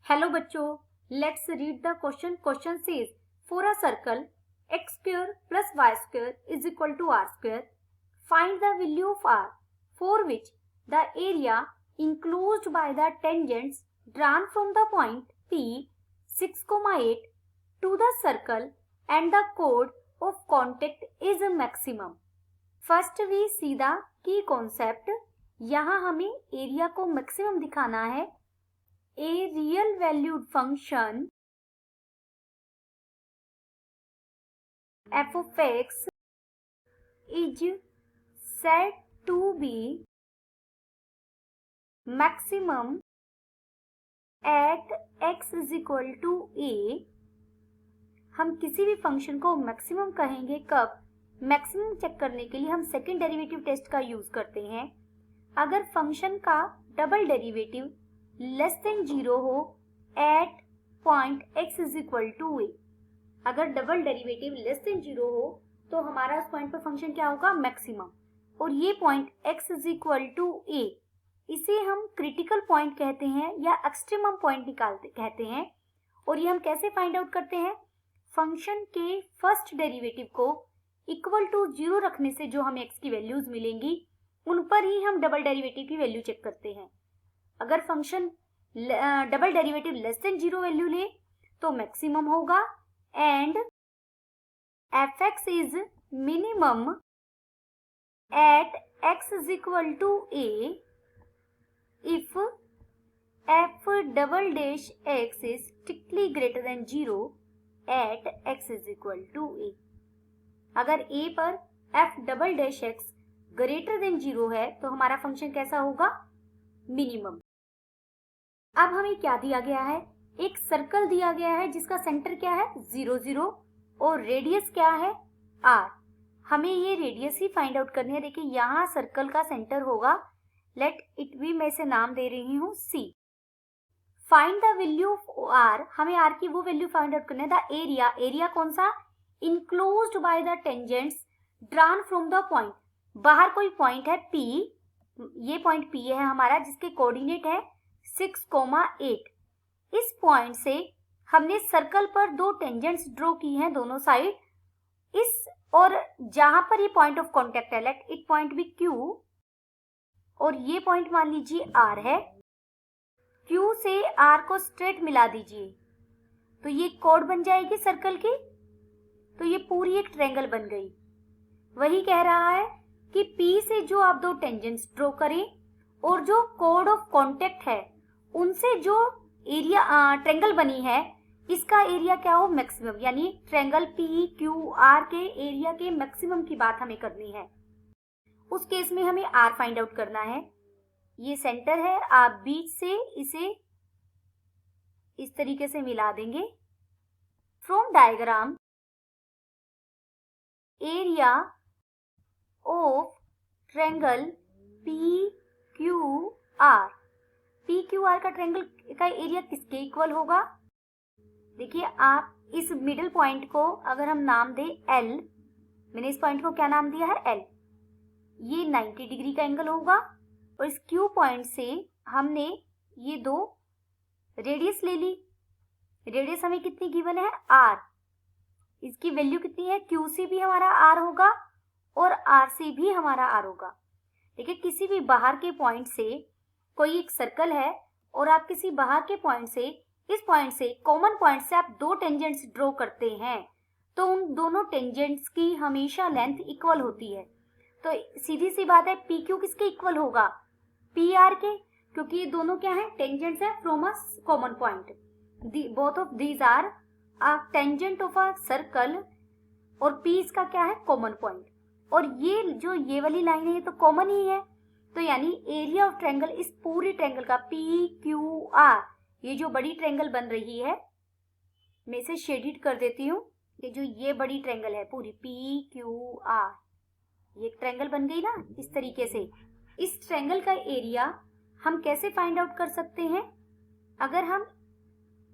Hello बच्चों, let's read the question. Question says for a circle x square plus y square is equal to r square. Find the value of r for which the area enclosed by the tangents drawn from the point P 6,8 to the circle and the chord of contact is maximum. First we see the key concept. यहाँ हमें area को maximum दिखाना है. A real valued function f of x is said to be maximum at x is equal to a. हम किसी भी function को maximum कहेंगे कब? मैक्सिमम चेक करने के लिए हम सेकेंड डेरिवेटिव टेस्ट का यूज करते हैं. अगर फंक्शन का डबल डेरिवेटिव लेस देन 0 हो at point x is equal to A. अगर डबल डेरिवेटिव लेस देन 0 हो तो हमारा उस पॉइंट पर फंक्शन क्या होगा? मैक्सिमम. और ये point x is equal to A, इसे हम क्रिटिकल पॉइंट कहते हैं या एक्सट्रीमम पॉइंट निकालते कहते हैं. और ये हम कैसे फाइंड आउट करते हैं? फंक्शन के फर्स्ट डेरिवेटिव को इक्वल टू 0 रखने से जो हमें x की वैल्यूज मिलेंगी उन पर ही हम डबल डेरिवेटिव की वैल्यू चेक करते हैं. अगर function double derivative less than 0 value ले तो मैक्सिमम होगा. And fx is minimum at x is equal to a if f double dash x is strictly greater than 0 at x is equal to a. अगर a पर f double dash x greater than 0 है तो हमारा function कैसा होगा? Minimum. अब हमें क्या दिया गया है? एक सर्कल दिया गया है जिसका सेंटर क्या है? 0 0 और रेडियस क्या है? r. हमें ये रेडियस ही फाइंड आउट करनी है. देखिए यहाँ सर्कल का सेंटर होगा, लेट इट बी, मैं इसे नाम दे रही हूँ c. Find the value of r. हमें r की वो वैल्यू फाइंड आउट करनी है. द एरिया, एरिया कौन सा? Enclosed by the tangents drawn from the point. बाहर कोई पॉइंट है p, ये पॉइंट p है हमारा जिसके कोऑर्डिनेट है 6,8. इस पॉइंट से हमने सर्कल पर दो टेंजेंट्स ड्रॉ की हैं दोनों साइड. इस और जहां पर ये पॉइंट ऑफ कांटेक्ट है, let it point be Q, और ये पॉइंट मान लीजिए R है. Q से R को स्ट्रेट मिला दीजिए तो ये कोड बन जाएगी सर्कल की. तो ये पूरी एक ट्रायंगल बन गई. वही कह रहा है कि P से जो आप दो टेंजेंट्स ड्रॉ करें और जो कोड ऑफ कांटेक्ट है उनसे जो एरिया ट्रायंगल बनी है इसका एरिया क्या हो? मैक्सिमम. यानी ट्रायंगल पी क्यू आर के एरिया के मैक्सिमम की बात हमें करनी है. उस केस में हमें आर फाइंड आउट करना है. ये सेंटर है, आप बीच से इसे इस तरीके से मिला देंगे. From diagram area of triangle P Q are. P Q are का ट्रायंगल का एरिया किसके इक्वल होगा? देखिए आप इस मिडिल पॉइंट को अगर हम नाम दें L, मैंने इस पॉइंट को क्या नाम दिया है? L. ये 90 डिग्री का एंगल होगा. और इस Q पॉइंट से हमने ये दो रेडियस ले ली. रेडियस हमें कितनी गिवन है? R. इसकी वैल्यू कितनी है? Q से भी हमारा R होगा और R से भी हमारा R होगा. देखिए किसी भी बाहर के पॉइंट से कोई एक सर्कल है और आप किसी बाहर के पॉइंट से, इस पॉइंट से, कॉमन पॉइंट से आप दो टेंजेंट्स ड्रॉ करते हैं तो उन दोनों टेंजेंट्स की हमेशा लेंथ इक्वल होती है. तो सीधी सी बात है, पी क्यू किसके इक्वल होगा? पी आर के, क्योंकि ये दोनों क्या है? टेंजेंट्स है from a common point. Both of these are a tangent of a circle और पी इसका क्या है? Common point. और ये जो ये वाली लाइन है ये तो कॉमन ही है. तो यानी एरिया ऑफ ट्रायंगल इस पूरी ट्रायंगल का पी क्यू आर, ये जो बड़ी ट्रायंगल बन रही है, मैं इसे शेडिड कर देती हूँ. ये जो ये बड़ी ट्रायंगल है पूरी पी क्यू आर, ये ट्रायंगल बन गई ना इस तरीके से. इस ट्रायंगल का एरिया हम कैसे फाइंड आउट कर सकते हैं? अगर हम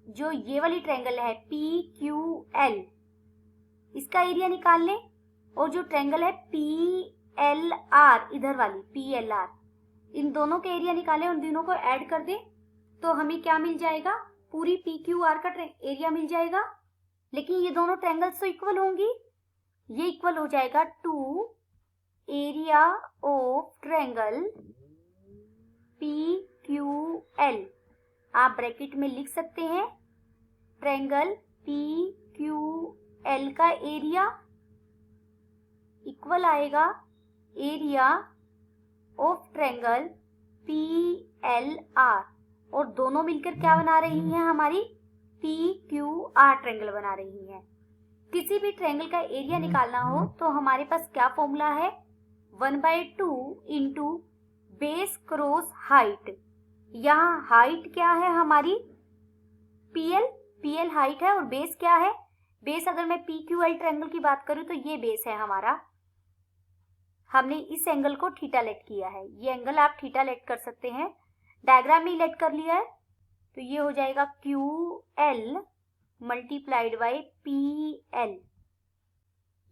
जो ये वाली ट्रायंगल है पी क्यू एल, इसका एरिया निकाल लें और जो ट्रायंगल है पी एल आर, इधर वाली पी एल आर, इन दोनों के एरिया निकालें और दोनों को ऐड कर दें तो हमें क्या मिल जाएगा? पूरी पी क्यू आर का एरिया मिल जाएगा। लेकिन ये दोनों ट्रायंगल्स तो इक्वल होंगी, ये इक्वल हो जाएगा to area of triangle P Q L. आप ब्रैकेट में लिख सकते हैं ट्रायंगल पी क्यू एल का एरिया इक्वल आएगा area of triangle P L R, और दोनों मिलकर क्या बना रही हैं, हमारी पी क्यू आर ट्रायंगल बना रही हैं। किसी भी ट्रायंगल का एरिया निकालना हो तो हमारे पास क्या फॉर्मूला है, 1/2 इंटू बेस क्रॉस हाइट। यहाँ हाइट क्या है हमारी पीएल हाइट है, और बेस क्या है, बेस अगर मैं पी क्यू एल ट्रायंगल की बात करूं तो ये बेस है हमारा। हमने इस एंगल को थीटा लेट किया है, ये एंगल आप थीटा लेट कर सकते हैं, डायग्राम में लेट कर लिया है। तो ये हो जाएगा Q L multiplied by P L.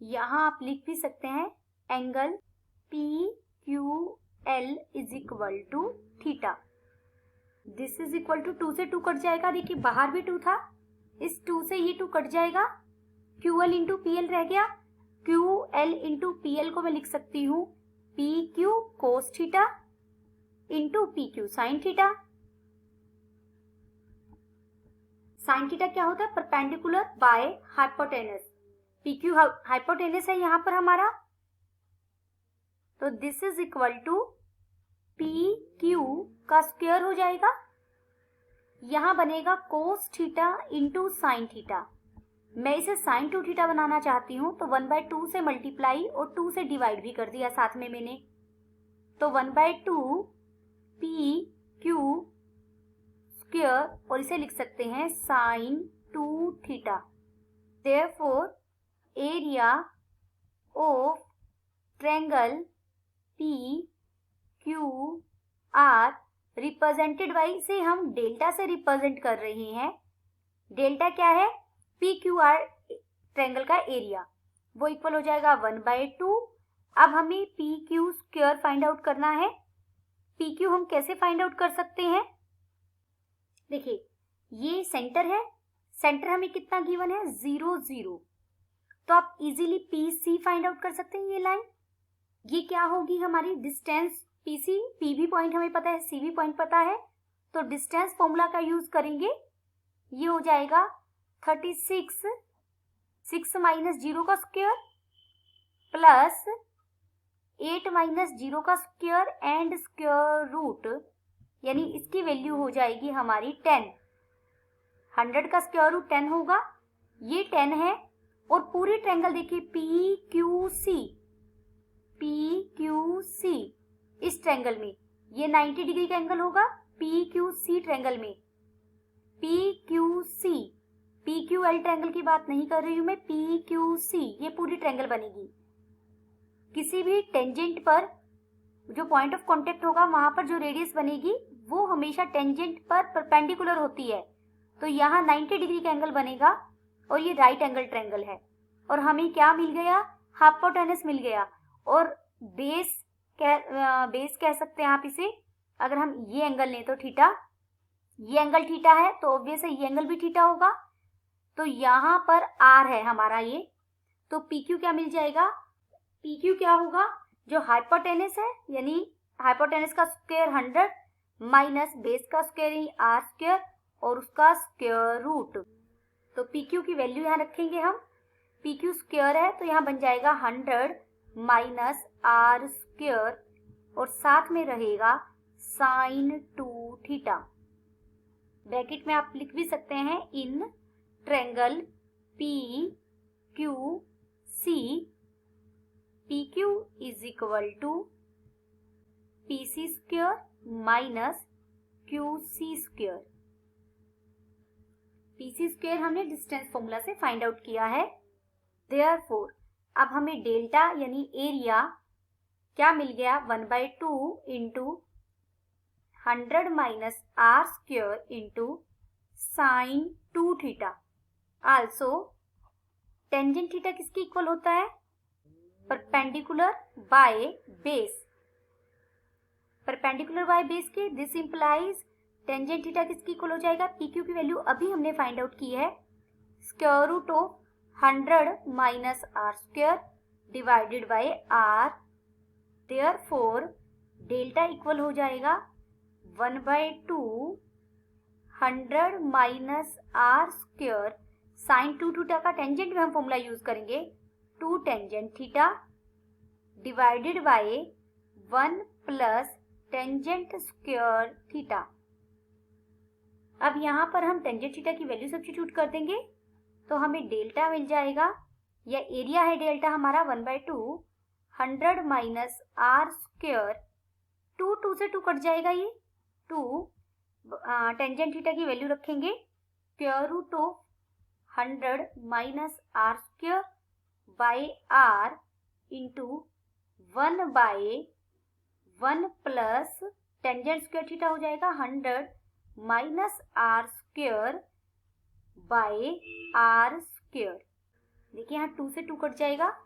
यहाँ आप लिख भी सकते हैं angle P Q L is equal to theta. This is equal to 2 से 2 कट जाएगा, देखिए बाहर भी 2 था, इस 2 से ये 2 कट जाएगा, Q L into P L रह गया। Q L into P L को मैं लिख सकती हूँ P Q cos theta into P Q sine theta. Sine theta क्या होता है, perpendicular by hypotenuse. P Q hypotenuse है यहाँ पर हमारा, तो this is equal to P Q का स्क्वायर हो जाएगा, यहाँ बनेगा cos theta into sine theta. मैं इसे साइन 2 थीटा बनाना चाहती हूँ तो 1/2 से मल्टीप्लाई और 2 से डिवाइड भी कर दिया साथ में मैंने, तो 1/2 पी क्यू स्क्वायर, और इसे लिख सकते हैं sine 2 theta. Therefore area of triangle P Q R represented by, से हम डेल्टा से रिप्रेजेंट कर रहे हैं। डेल्टा क्या है, पी क्यू आर ट्रायंगल का एरिया, वो इक्वल हो जाएगा 1/2। अब हमें P Q square find out करना है। पी क्यू हम कैसे फाइंड आउट कर सकते हैं, देखिए ये सेंटर है, सेंटर हमें कितना गिवन है 0 0, तो आप easily P C find out कर सकते हैं। ये लाइन ये क्या होगी, हमारी डिस्टेंस पी सी, पी भी पॉइंट हमें पता है, सी भी पॉइंट पता है, तो डिस्टेंस फॉर्मूला का यूज करेंगे। ये हो जाएगा 36, 6 माइनस 0 का स्क्वायर प्लस 8 माइनस 0 का स्क्वायर एंड स्क्वायर रूट, यानी इसकी वैल्यू हो जाएगी हमारी 10। 100 का स्क्वायर रूट 10 होगा, ये 10 है। और पूरी ट्रायंगल देखिए पी क्यू सी, इस ट्रायंगल में ये 90 डिग्री का एंगल होगा पी क्यू सी ट्रायंगल में। P Q C, P Q L triangle की बात नहीं कर रही हूं मैं, पी क्यू सी, ये पूरी ट्रायंगल बनेगी। किसी भी टेंजेंट पर जो पॉइंट ऑफ कांटेक्ट होगा वहां पर जो रेडियस बनेगी वो हमेशा टेंजेंट पर परपेंडिकुलर होती है, तो यहाँ 90 डिग्री का एंगल बनेगा, और ये राइट एंगल ट्रायंगल है। और हमें क्या मिल गया, हाइपोटेनस मिल गया, और बेस कह सकते हैं आप इसे। अगर हम ये एंगल लें तो थीटा, ये एंगल थीटा है तो ऑब्वियस है ये एंगल भी थीटा होगा, तो यहाँ पर आर है हमारा ये, तो पी क्यू क्या मिल जाएगा, पी क्यू क्या होगा, जो हाइपोटेनस है यानी हाइपोटेनस का स्क्वायर 100 माइनस बेस का स्क्वायर आर स्क्वायर और उसका स्क्वायर रूट। तो पी क्यू की वैल्यू यहाँ रखेंगे हम, पी क्यू स्क्वायर है तो यहाँ बन जाएगा 100 माइनस आर स्क्वायर, और साथ में रहेगा साइन 2 थीटा। ब्रैकेट में आप लिख भी सकते हैं in triangle P Q C, P Q is equal to P C square minus Q C square. P C square हमने डिस्टेंस फॉर्मूला से फाइंड आउट किया है। देयरफॉर अब हमें डेल्टा यानी एरिया क्या मिल गया, 1/2 into 100 minus R square into sine 2 theta. Also tangent theta किसकी इक्वल होता है, perpendicular by base. Perpendicular by base के दिस इंप्लाइज टेंजेंट थीटा किसकी इक्वल हो जाएगा, पी क्यू की वैल्यू अभी हमने फाइंड आउट की है, square root of 100 minus R square divided by R. Therefore delta equal हो जाएगा 1/2 100 minus R square sine 2 theta का टेंजेंट में हम फॉर्मूला यूज करेंगे 2 tangent theta divided by 1 plus tangent square theta. अब यहाँ पर हम टेंजेंट थीटा की वैल्यू सब्स्टिट्यूट कर देंगे तो हमें डेल्टा मिल जाएगा, या एरिया है डेल्टा हमारा 1/2 100 माइनस आर स्क्वायर, 2 से 2 कट जाएगा, ये 2 टेंजेंट थीटा की वैल्यू रखेंगे square root of 100 minus R square by R into 1/1 plus tangent square theta हो जाएगा 100 minus R square by R square. देखिए यहाँ 2 से 2 कट जाएगा,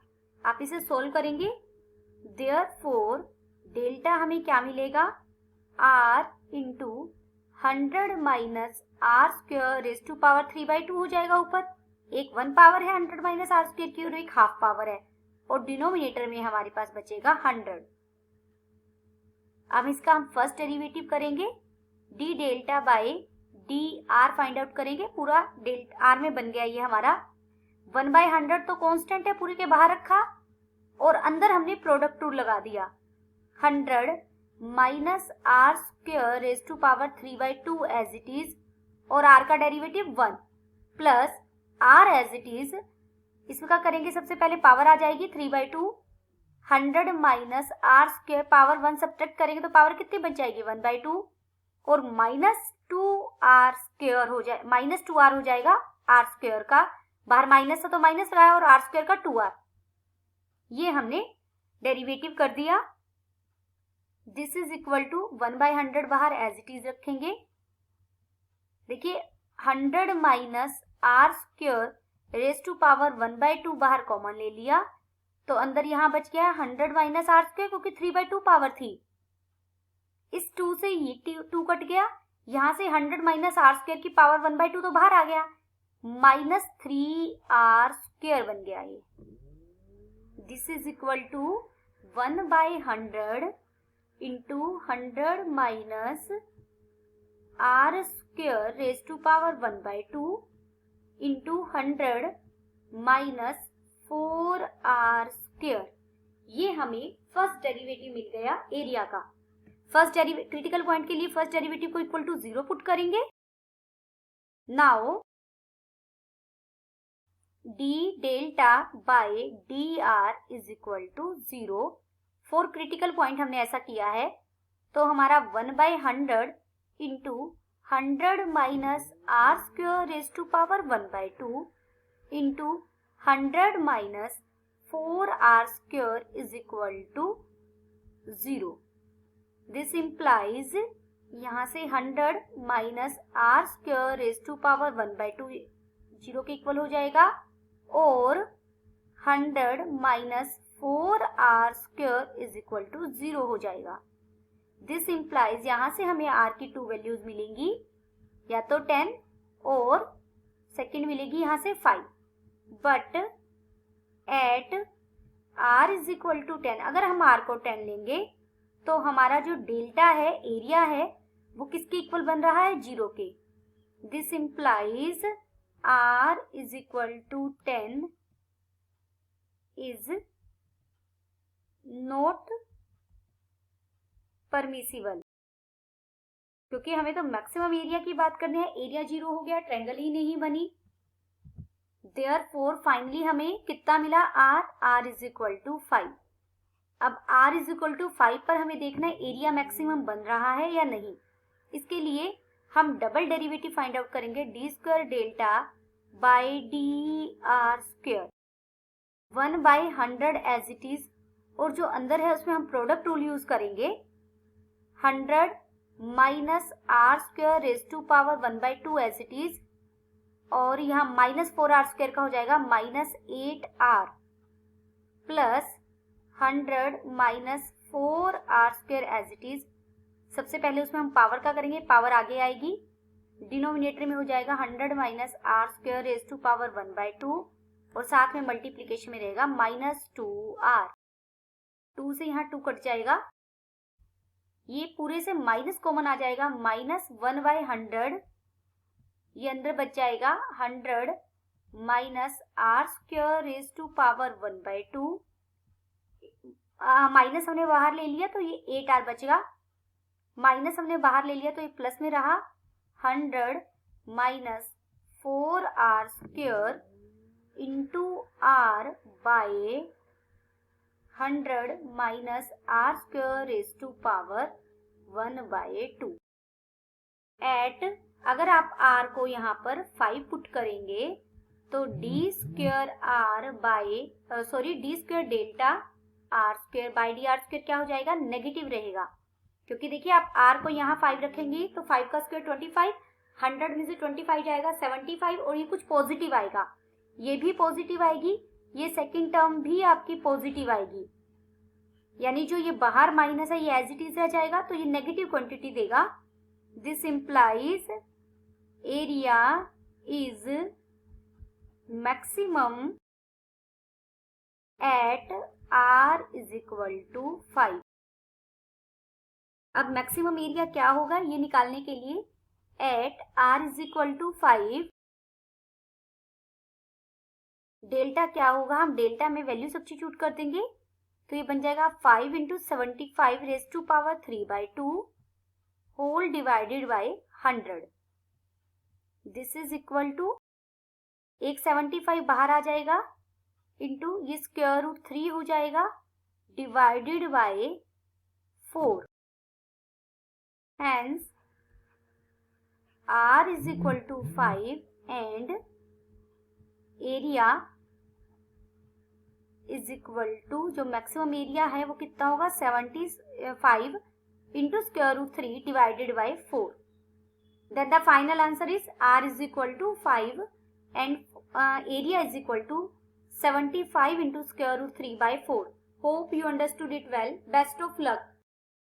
आप इसे सोल्व करेंगे, देयरफॉर डेल्टा हमें क्या मिलेगा, R into 100 minus R square raise to power 3/2 हो जाएगा। ऊपर एक 1 पावर है 100 माइनस आर स्क्वायर की और एक हाफ पावर है, और डिनोमिनेटर में हमारे पास बचेगा 100। अब इसका हम फर्स्ट डेरिवेटिव करेंगे, D delta by D are find out करेंगे। पूरा डेल्टा आर में बन गया ये हमारा 1/100 तो कांस्टेंट है, पूरे के बाहर रखा और अंदर हमने प्रोडक्ट रूल लगा दिया, 100 minus R square raise to power 3/2 as it is, और आर का derivative 1 plus R as it is. इसका करेंगे सबसे पहले पावर आ जाएगी 3/2, 100 minus R square power 1 subtract करेंगे तो पावर कितनी बच जाएगी 1/2, और माइनस 2r स्क्वायर हो जाए, माइनस 2r हो जाएगा आर स्क्वायर का, बाहर माइनस था तो माइनस रहा है, और आर स्क्वायर का 2r। ये हमने डेरिवेटिव कर दिया। दिस इज इक्वल टू 1/100 बाहर एज इट इज रखेंगे। देखिए 100 minus R square raise to power 1/2 बाहर कॉमन ले लिया तो अंदर यहाँ बच गया 100 माइनस आर स्क्वायर, क्योंकि 3/2 पावर थी, इस 2 से ये 2 कट गया, यहाँ से 100 माइनस आर स्क्वायर की पावर 1/2 तो बाहर आ गया, माइनस 3r स्क्वायर बन गया ये। This is equal to 1/100 into 100 minus R square raise to power 1/2 into 100 minus 4r square. ये हमें फर्स्ट डेरिवेटिव मिल गया एरिया का। फर्स्ट क्रिटिकल पॉइंट के लिए फर्स्ट डेरिवेटिव को इक्वल टू 0 पुट करेंगे। Now D delta by D R is equal to 0। For critical point हमने ऐसा किया है तो हमारा 1/100 into 100 minus R square raise to power 1/2 into 100 minus 4r square is equal to 0। This implies यहाँ से 100 minus R square raise to power 1/2 0 के equal हो जाएगा, और 100 minus 4r square is equal to 0 हो जाएगा। दिस इम्प्लाइज यहाँ से हमें r की 2 वैल्यूज मिलेंगी, या तो 10 और सेकेंड मिलेगी यहाँ से 5, but at r is equal to 10, अगर हम r को 10 लेंगे तो हमारा जो डेल्टा है, एरिया है, वो किसके इक्वल बन रहा है 0 के। This implies r is equal to 10 is not permissible, क्योंकि हमें तो मैक्सिमम एरिया की बात करनी है, एरिया 0 हो गया, ट्रायंगल ही नहीं बनी। देयरफॉर फाइनली हमें कितना मिला r इज इक्वल टू 5। अब r इज इक्वल टू 5 पर हमें देखना है एरिया मैक्सिमम बन रहा है या नहीं। इसके लिए हम डबल डेरिवेटिव फाइंड आउट करेंगे, D square delta by D R square 1/100 as it is, और जो अंदर है उसमें हम प्रोडक्ट रूल यूज करेंगे, 100 minus R square raise to power 1/2 as it is, और यहाँ माइनस 4r स्क्वायर का हो जाएगा minus 8r plus 100 minus 4r square as it is. सबसे पहले उसमें हम पावर का करेंगे, पावर आगे आएगी, डिनोमिनेटर में हो जाएगा 100 minus R square raise to power 1/2 और साथ में मल्टीप्लीकेशन में रहेगा -2r। 2 से यहाँ 2 कट जाएगा, ये पूरे से माइनस कॉमन आ जाएगा, -1/100, ये अंदर बच जाएगा 100 minus R square raise to power 1/2, minus हमने बाहर ले लिया तो ये 8r बचेगा, माइनस हमने बाहर ले लिया तो ये प्लस में रहा, 100 minus 4r square into r by 100 minus R square raise to power 1/2 at, अगर आप r को यहाँ पर 5 पुट करेंगे तो D square delta R square by D R square क्या हो जाएगा, नेगेटिव रहेगा, क्योंकि देखिए आप r को यहाँ 5 रखेंगे तो 5 का स्क्वायर 25, 100 में से 25 जाएगा 75 और ये कुछ पॉजिटिव आएगा, ये भी पॉजिटिव आएगी, ये सेकंड टर्म भी आपकी पॉजिटिव आएगी, यानी जो ये बाहर माइनस है ये एज इट इज रह जाएगा तो ये नेगेटिव क्वांटिटी देगा। This implies area is maximum at r is equal to 5। अब मैक्सिमम एरिया क्या होगा ये निकालने के लिए at r is equal to 5 delta क्या होगा, हम डेल्टा में वैल्यू सब्स्टिट्यूट कर देंगे तो ये बन जाएगा 5 into 75 raise to power 3/2 whole divided by 100। This is equal to, एक 75 बाहर आ जाएगा इंटू ये स्क्वायर रूट 3 हो जाएगा divided by 4, hence r is equal to 5 and area is equal to, जो मैक्सिमम एरिया है वो कितना होगा 75 into square root 3 divided by 4। Then the final answer is r is equal to 5 and area is equal to 75 into square root 3/4। Hope you understood it well. Best of luck.